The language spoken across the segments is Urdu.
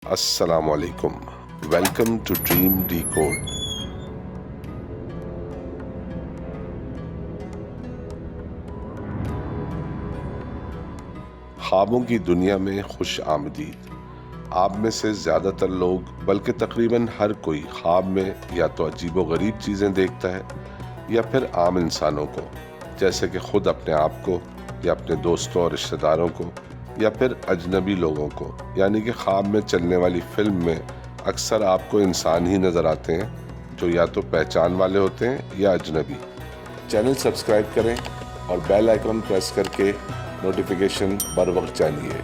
السلام علیکم، welcome to Dream Decode. خوابوں کی دنیا میں خوش آمدید۔ آپ میں سے زیادہ تر لوگ بلکہ تقریباً ہر کوئی خواب میں یا تو عجیب و غریب چیزیں دیکھتا ہے یا پھر عام انسانوں کو، جیسے کہ خود اپنے آپ کو یا اپنے دوستوں اور رشتہ داروں کو یا پھر اجنبی لوگوں کو، یعنی کہ خواب میں چلنے والی فلم میں اکثر آپ کو انسان ہی نظر آتے ہیں جو یا تو پہچان والے ہوتے ہیں یا اجنبی۔ چینل سبسکرائب کریں اور بیل آئیکن پریس کر کے نوٹیفیکیشن بر وقت جانیے۔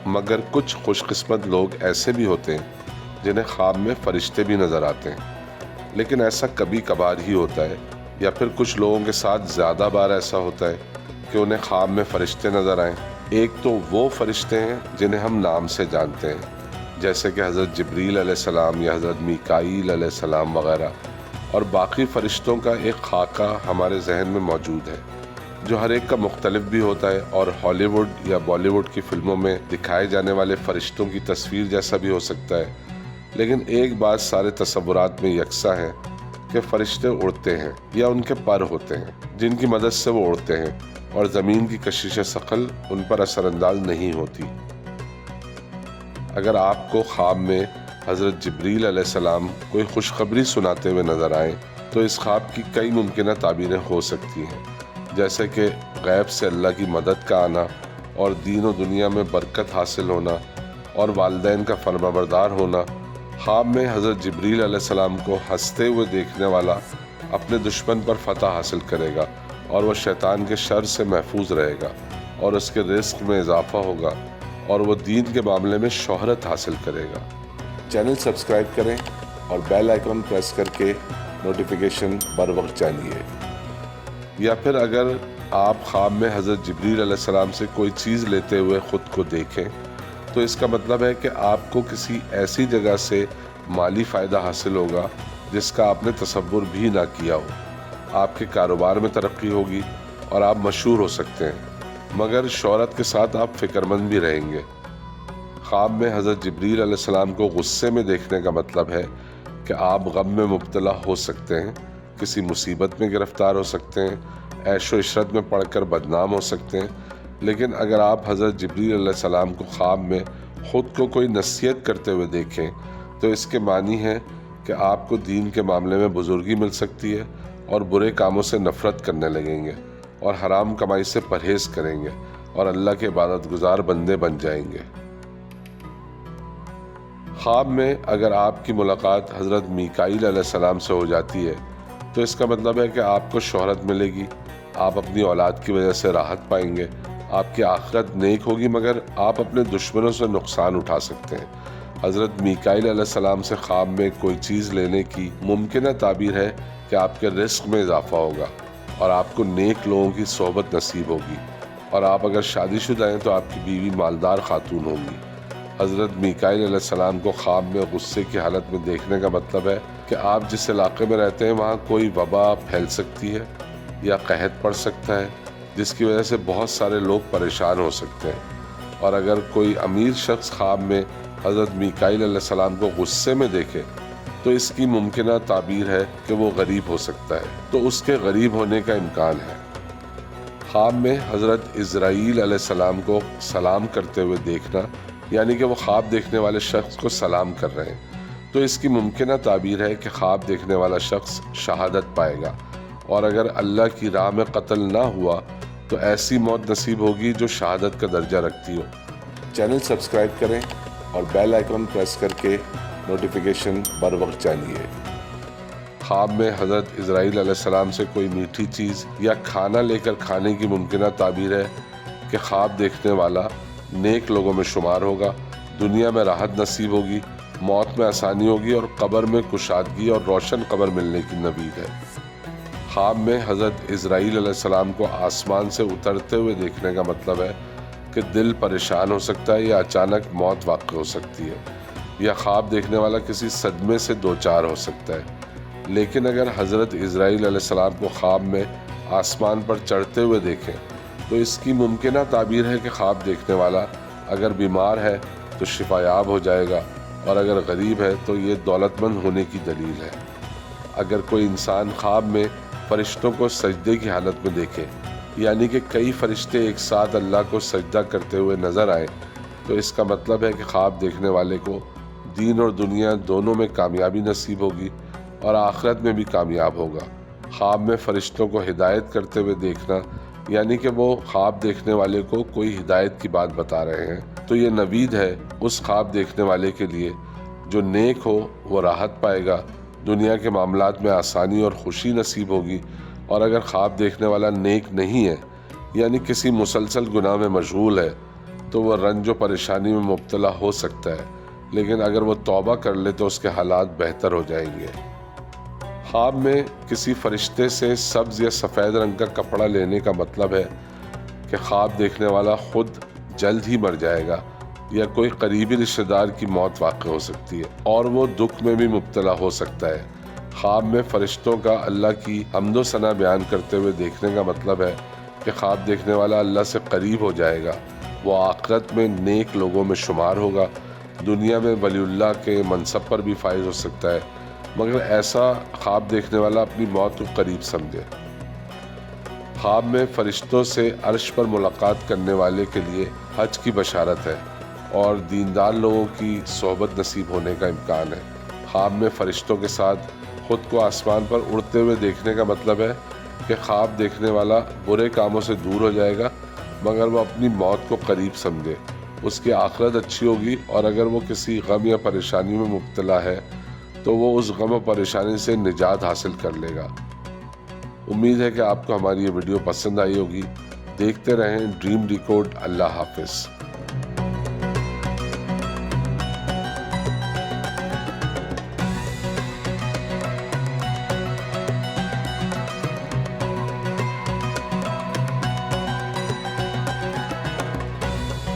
مگر کچھ خوش قسمت لوگ ایسے بھی ہوتے ہیں جنہیں خواب میں فرشتے بھی نظر آتے ہیں، لیکن ایسا کبھی کبھار ہی ہوتا ہے یا پھر کچھ لوگوں کے ساتھ زیادہ بار ایسا ہوتا ہے کہ انہیں خواب میں فرشتے نظر آئیں۔ ایک تو وہ فرشتے ہیں جنہیں ہم نام سے جانتے ہیں، جیسے کہ حضرت جبریل علیہ السلام یا حضرت میکائیل علیہ السلام وغیرہ، اور باقی فرشتوں کا ایک خاکہ ہمارے ذہن میں موجود ہے جو ہر ایک کا مختلف بھی ہوتا ہے، اور ہالی ووڈ یا بالی ووڈ کی فلموں میں دکھائے جانے والے فرشتوں کی تصویر جیسا بھی ہو سکتا ہے۔ لیکن ایک بات سارے تصورات میں یکساں ہے کہ فرشتے اڑتے ہیں یا ان کے پر ہوتے ہیں جن کی مدد سے وہ اڑتے ہیں، اور زمین کی کشش ثقل ان پر اثر انداز نہیں ہوتی۔ اگر آپ کو خواب میں حضرت جبریل علیہ السلام کوئی خوشخبری سناتے ہوئے نظر آئیں تو اس خواب کی کئی ممکنہ تعبیریں ہو سکتی ہیں، جیسے کہ غیب سے اللہ کی مدد کا آنا اور دین و دنیا میں برکت حاصل ہونا اور والدین کا فرمانبردار ہونا۔ خواب میں حضرت جبریل علیہ السلام کو ہنستے ہوئے دیکھنے والا اپنے دشمن پر فتح حاصل کرے گا اور وہ شیطان کے شر سے محفوظ رہے گا اور اس کے رزق میں اضافہ ہوگا اور وہ دین کے معاملے میں شہرت حاصل کرے گا۔ چینل سبسکرائب کریں اور بیل آئیکن پریس کر کے نوٹیفیکیشن بر وقت جانیے۔ یا پھر اگر آپ خواب میں حضرت جبریل علیہ السلام سے کوئی چیز لیتے ہوئے خود کو دیکھیں تو اس کا مطلب ہے کہ آپ کو کسی ایسی جگہ سے مالی فائدہ حاصل ہوگا جس کا آپ نے تصور بھی نہ کیا ہو۔ آپ کے کاروبار میں ترقی ہوگی اور آپ مشہور ہو سکتے ہیں، مگر شہرت کے ساتھ آپ فکر مند بھی رہیں گے۔ خواب میں حضرت جبریل علیہ السلام کو غصے میں دیکھنے کا مطلب ہے کہ آپ غم میں مبتلا ہو سکتے ہیں، کسی مصیبت میں گرفتار ہو سکتے ہیں، عیش و عشرت میں پڑھ کر بدنام ہو سکتے ہیں۔ لیکن اگر آپ حضرت جبریل علیہ السلام کو خواب میں خود کو کوئی نصیحت کرتے ہوئے دیکھیں تو اس کے معنی ہے کہ آپ کو دین کے معاملے میں بزرگی مل سکتی ہے اور برے کاموں سے نفرت کرنے لگیں گے اور حرام کمائی سے پرہیز کریں گے اور اللہ کے عبادت گزار بندے بن جائیں گے۔ خواب میں اگر آپ کی ملاقات حضرت میکائیل علیہ السلام سے ہو جاتی ہے تو اس کا مطلب ہے کہ آپ کو شہرت ملے گی، آپ اپنی اولاد کی وجہ سے راحت پائیں گے، آپ کی آخرت نیک ہوگی، مگر آپ اپنے دشمنوں سے نقصان اٹھا سکتے ہیں۔ حضرت میکائیل علیہ السلام سے خواب میں کوئی چیز لینے کی ممکنہ تعبیر ہے کہ آپ کے رزق میں اضافہ ہوگا اور آپ کو نیک لوگوں کی صحبت نصیب ہوگی، اور آپ اگر شادی شدہ ہیں تو آپ کی بیوی مالدار خاتون ہوگی۔ حضرت میکائیل علیہ السلام کو خواب میں غصے کی حالت میں دیکھنے کا مطلب ہے کہ آپ جس علاقے میں رہتے ہیں وہاں کوئی وبا پھیل سکتی ہے یا قحط پڑ سکتا ہے جس کی وجہ سے بہت سارے لوگ پریشان ہو سکتے ہیں، اور اگر کوئی امیر شخص خواب میں حضرت میکائیل علیہ السلام کو غصے میں دیکھے تو اس کی ممکنہ تعبیر ہے کہ وہ غریب ہو سکتا ہے، تو اس کے غریب ہونے کا امکان ہے۔ خواب میں حضرت اسرائیل علیہ السلام کو سلام کرتے ہوئے دیکھنا، یعنی کہ وہ خواب دیکھنے والے شخص کو سلام کر رہے ہیں، تو اس کی ممکنہ تعبیر ہے کہ خواب دیکھنے والا شخص شہادت پائے گا، اور اگر اللہ کی راہ میں قتل نہ ہوا تو ایسی موت نصیب ہوگی جو شہادت کا درجہ رکھتی ہو۔ چینل سبسکرائب کریں اور بیل آئیکن پریس کر کے نوٹیفیکیشن بر وقت جانیے۔ خواب میں حضرت اسرائیل علیہ السلام سے کوئی میٹھی چیز یا کھانا لے کر کھانے کی ممکنہ تعبیر ہے کہ خواب دیکھنے والا نیک لوگوں میں شمار ہوگا، دنیا میں راحت نصیب ہوگی، موت میں آسانی ہوگی اور قبر میں کشادگی اور روشن قبر ملنے کی نوید ہے۔ خواب میں حضرت اسرائیل علیہ السلام کو آسمان سے اترتے ہوئے دیکھنے کا مطلب ہے کہ دل پریشان ہو سکتا ہے یا اچانک موت واقع ہو سکتی ہے، یا خواب دیکھنے والا کسی صدمے سے دوچار ہو سکتا ہے۔ لیکن اگر حضرت اسرائیل علیہ السلام کو خواب میں آسمان پر چڑھتے ہوئے دیکھیں تو اس کی ممکنہ تعبیر ہے کہ خواب دیکھنے والا اگر بیمار ہے تو شفایاب ہو جائے گا، اور اگر غریب ہے تو یہ دولت مند ہونے کی دلیل ہے۔ اگر کوئی انسان خواب میں فرشتوں کو سجدے کی حالت میں دیکھے، یعنی کہ کئی فرشتے ایک ساتھ اللہ کو سجدہ کرتے ہوئے نظر آئیں، تو اس کا مطلب ہے کہ خواب دیکھنے والے کو دین اور دنیا دونوں میں کامیابی نصیب ہوگی اور آخرت میں بھی کامیاب ہوگا۔ خواب میں فرشتوں کو ہدایت کرتے ہوئے دیکھنا، یعنی کہ وہ خواب دیکھنے والے کو کوئی ہدایت کی بات بتا رہے ہیں، تو یہ نوید ہے اس خواب دیکھنے والے کے لیے۔ جو نیک ہو وہ راحت پائے گا، دنیا کے معاملات میں آسانی اور خوشی نصیب ہوگی، اور اگر خواب دیکھنے والا نیک نہیں ہے، یعنی کسی مسلسل گناہ میں مشغول ہے، تو وہ رنج و پریشانی میں مبتلا ہو سکتا ہے، لیکن اگر وہ توبہ کر لے تو اس کے حالات بہتر ہو جائیں گے۔ خواب میں کسی فرشتے سے سبز یا سفید رنگ کا کپڑا لینے کا مطلب ہے کہ خواب دیکھنے والا خود جلد ہی مر جائے گا، یا کوئی قریبی رشتہ دار کی موت واقع ہو سکتی ہے اور وہ دکھ میں بھی مبتلا ہو سکتا ہے۔ خواب میں فرشتوں کا اللہ کی حمد و ثنا بیان کرتے ہوئے دیکھنے کا مطلب ہے کہ خواب دیکھنے والا اللہ سے قریب ہو جائے گا، وہ آخرت میں نیک لوگوں میں شمار ہوگا، دنیا میں ولی اللہ کے منصب پر بھی فائز ہو سکتا ہے، مگر ایسا خواب دیکھنے والا اپنی موت کو قریب سمجھے۔ خواب میں فرشتوں سے عرش پر ملاقات کرنے والے کے لیے حج کی بشارت ہے اور دیندار لوگوں کی صحبت نصیب ہونے کا امکان ہے۔ خواب میں فرشتوں کے ساتھ خود کو آسمان پر اڑتے ہوئے دیکھنے کا مطلب ہے کہ خواب دیکھنے والا برے کاموں سے دور ہو جائے گا، مگر وہ اپنی موت کو قریب سمجھے، اس کی آخرت اچھی ہوگی، اور اگر وہ کسی غم یا پریشانی میں مبتلا ہے تو وہ اس غم و پریشانی سے نجات حاصل کر لے گا۔ امید ہے کہ آپ کو ہماری یہ ویڈیو پسند آئی ہوگی۔ دیکھتے رہیں ڈریم ڈیکوڈ۔ اللہ حافظ۔